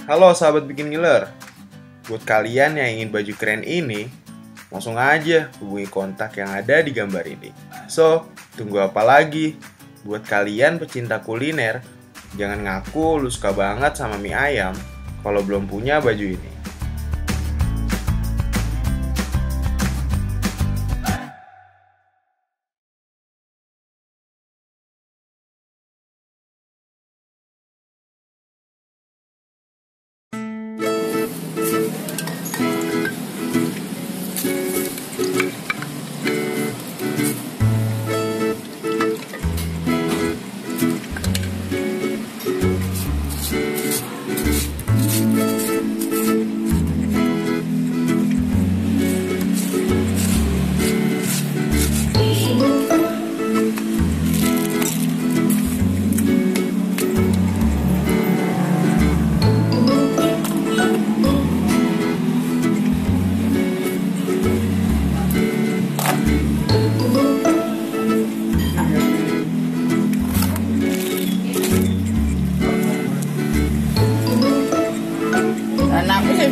Halo sahabat bikin ngiler. Buat kalian yang ingin baju keren ini, langsung aja hubungi kontak yang ada di gambar ini. So, tunggu apa lagi? Buat kalian pecinta kuliner, jangan ngaku lu suka banget sama mie ayam kalau belum punya baju ini.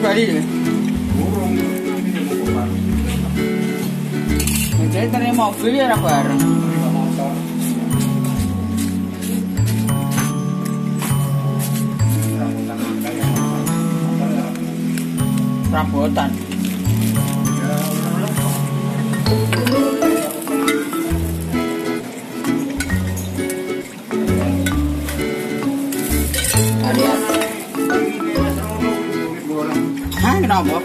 Bali deh. Jadi tadi mobil ya bareng. Rambutan. Kenapa?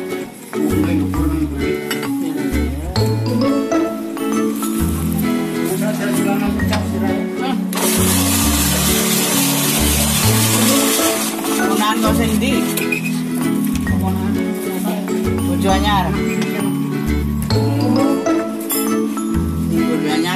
Penggunaan kau sendiri. Tujuannya. Tujuannya